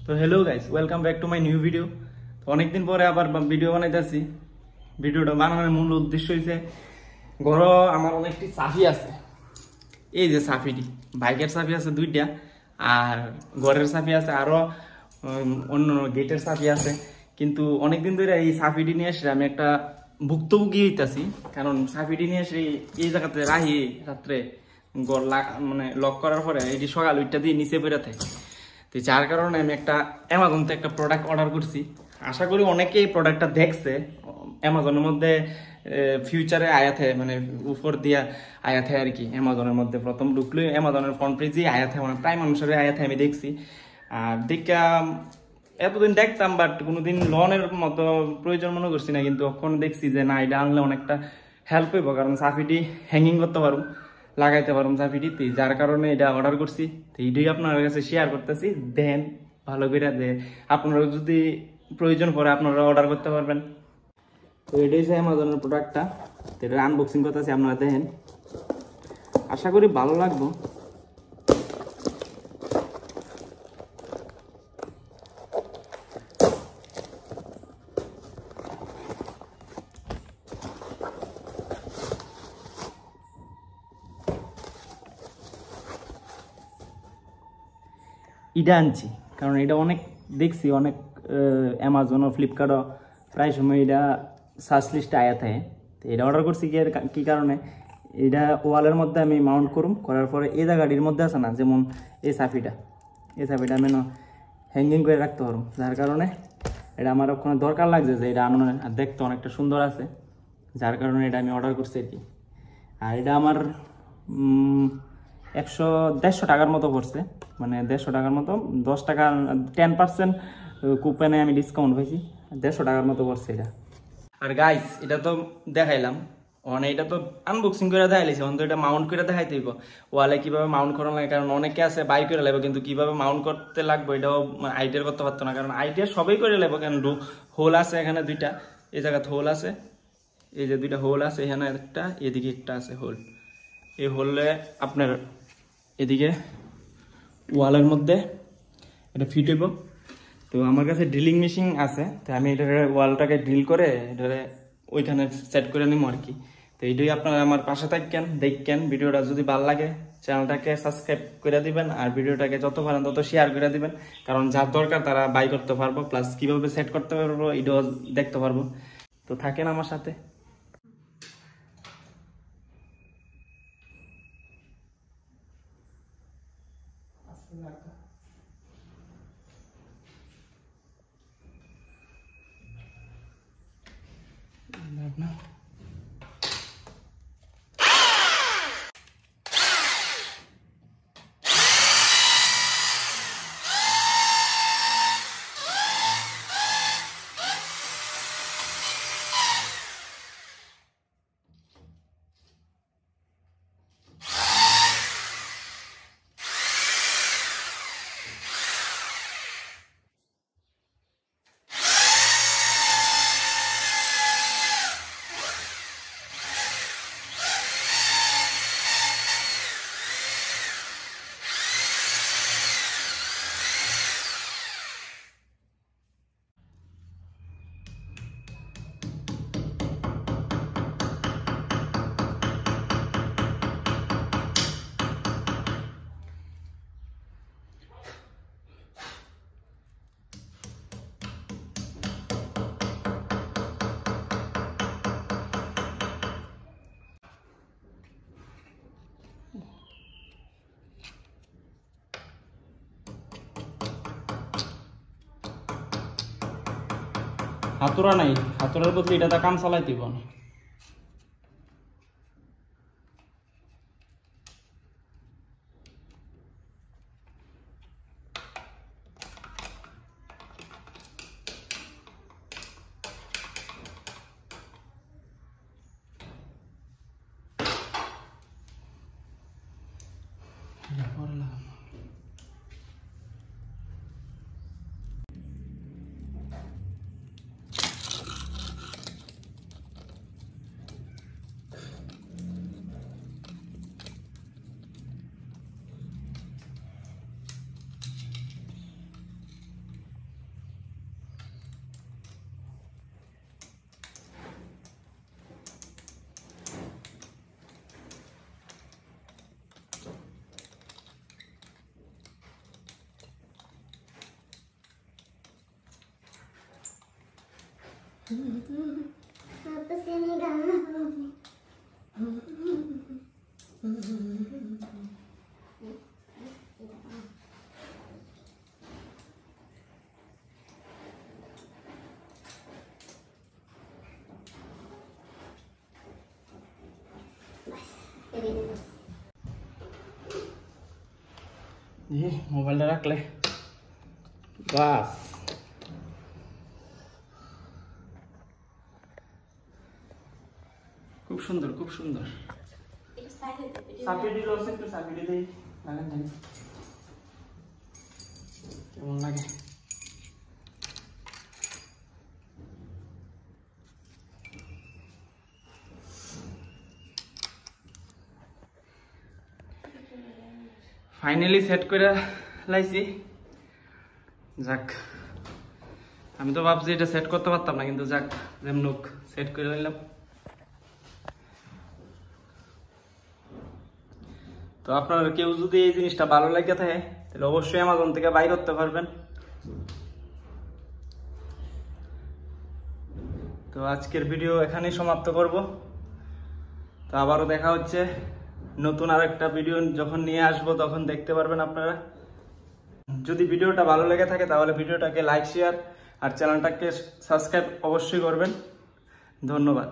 তো hello guys, welcome back to my new video. তো অনেকদিন পরে আবার ভিডিও বানাইতেছি। ভিডিওটা বানানোর মূল উদ্দেশ্য হয়েছে, ঘর আমার অনেকটি সাফি আছে। এই যে সাফিটি, বাইকের সাফি আছে দুইটা, আর ঘরের সাফি আছে আরো অন্য গেটের সাফি আছে। কিন্তু অনেকদিন ধরে এই সাফিটি নিয়ে এসে আমি একটা ভুক্তভোগী হইতাছি, কারণ সাফিটি নিয়ে এসে এই জায়গাতে রাহি রাত্রে ঘর মানে লক করার পরে এটি সকাল ওইটা দিয়ে নিচে বেরোতে। তো যার কারণে আমি একটা অ্যামাজনতে একটা প্রোডাক্ট অর্ডার করছি। আশা করি অনেকেই প্রোডাক্টটা দেখছে। অ্যামাজনের মধ্যে ফিউচারে আয়াতে মানে উপর দিয়া আয়াতে আর কি। অ্যামাজনের মধ্যে প্রথম ঢুকলে অ্যামাজনের ফ্রন্ট পেজে আয়াতে মানে প্রায় মানুষের আয়াতে আমি দেখছি। আর দেখা এতদিন দেখতাম, বাট কোনোদিন লোনের মতো প্রয়োজন মনে করছি না। কিন্তু এখন দেখছি যে না, এটা আনলে অনেকটা হেল্প হইব, কারণ সাফিটি হ্যাঙ্গিং করতে পারবো, লাগাইতে পারুম সাফিটিতে। যার কারণে এটা অর্ডার করছি। তো এইটাই আপনার কাছে শেয়ার করতেছি। দেন ভালো করে যে আপনারা যদি প্রয়োজন পড়ে আপনারা অর্ডার করতে পারবেন। তো এটাই হচ্ছে অ্যামাজনের প্রোডাক্টটা। তো এটা আনবক্সিং করতেছি, আপনারা দেখেন, আশা করি ভালো লাগবে। এটা আনছি কারণ এটা অনেক দেখছি, অনেক অ্যামাজন ও ফ্লিপকার্টও প্রায় সময় এটা সার্চ লিস্টে আয়া থাকে। তো এটা অর্ডার করছি কি কারণে, এটা ওয়ালের মধ্যে আমি মাউন্ট করুম, করার পরে এই জায়গাটির মধ্যে আছে না, যেমন এই সাফিটা আমি হ্যাঙ্গিং করে রাখতে পারুম। যার কারণে এটা আমার ওখানে দরকার লাগছে যে এটা আনানো, আর দেখতে অনেকটা সুন্দর আছে। যার কারণে এটা আমি অর্ডার করছি আর কি। আর এটা আমার 150 টাকার মতো পড়ছে, মানে 150 টাকার মতো, 10 টাকা 10% কুপনে আমি ডিসকাউন্ট পাইছি, 150 টাকার মতো পড়ছে এটা। আর গাইস, এটা তো দেখাইলাম, মানে এটা তো আনবক্সিং করে দেখাইছি, অন্তত এটা মাউন্ট করে দেখাইতে হইব ওয়ালে কিভাবে মাউন্ট করা লাগে। কারণ অনেকে আছে বাই করে লাগবে, কিন্তু কিভাবে মাউন্ট করতে লাগবে এটাও আইডিয়া করতে পারতো না। কারণ আইডিয়া সবাই করে লাগবে, কারণ হোল আছে এখানে দুইটা, এই জায়গাতে হোল আছে, এই যে দুইটা হোল আছে, এখানে একটা এদিকে একটা আছে হোল। এই হোলে আপনার এদিকে ওয়ালের মধ্যে এটা ফিট হইব। তো আমার কাছে ড্রিলিং মেশিন আছে, তো আমি এটা ওয়ালটাকে ড্রিল করে এটা ওইখানে সেট করে নিব আর কি। তো এইটাই আপনারা আমার পাশে থাকেন, দেখেন। ভিডিওটা যদি ভালো লাগে চ্যানেলটাকে সাবস্ক্রাইব করে দিবেন, আর ভিডিওটাকে যত পারেন তত শেয়ার করে দিবেন, কারণ যার দরকার তারা বাই করতে পারবো, প্লাস কিভাবে সেট করতে পারবো এটাও দেখতে পারবো। তো থাকেন আমার সাথে। না হাতুড়া নাই, হাতুড়ার বদলে এটা কাম চালাই দিব না। মোবাইলটা রাখলে বাস। খুব সুন্দর, খুব সুন্দর। সাফিডি রোজ একটু সাফিডি দেই, লাগান জানি কেমন লাগে। ফাইনালি সেট করে লাইছি। যাক, আমি তো ভাবছি এটা সেট করতে পারতাম না, কিন্তু যাক যেমনুক সেট করে লাইলাম। তো আপনার কেউ যদি এই জিনিসটা ভালো লাগে থাকে তাহলে অবশ্যই অ্যামাজন থেকে বাই করতে পারবেন। তো আজকের ভিডিও এখানেই সমাপ্ত করব। তো আবারও দেখা হচ্ছে নতুন আরেকটা ভিডিও যখন নিয়ে আসবো তখন দেখতে পারবেন আপনারা। যদি ভিডিওটা ভালো লেগে থাকে তাহলে ভিডিওটাকে লাইক, শেয়ার আর চ্যানেলটাকে সাবস্ক্রাইব অবশ্যই করবেন। ধন্যবাদ।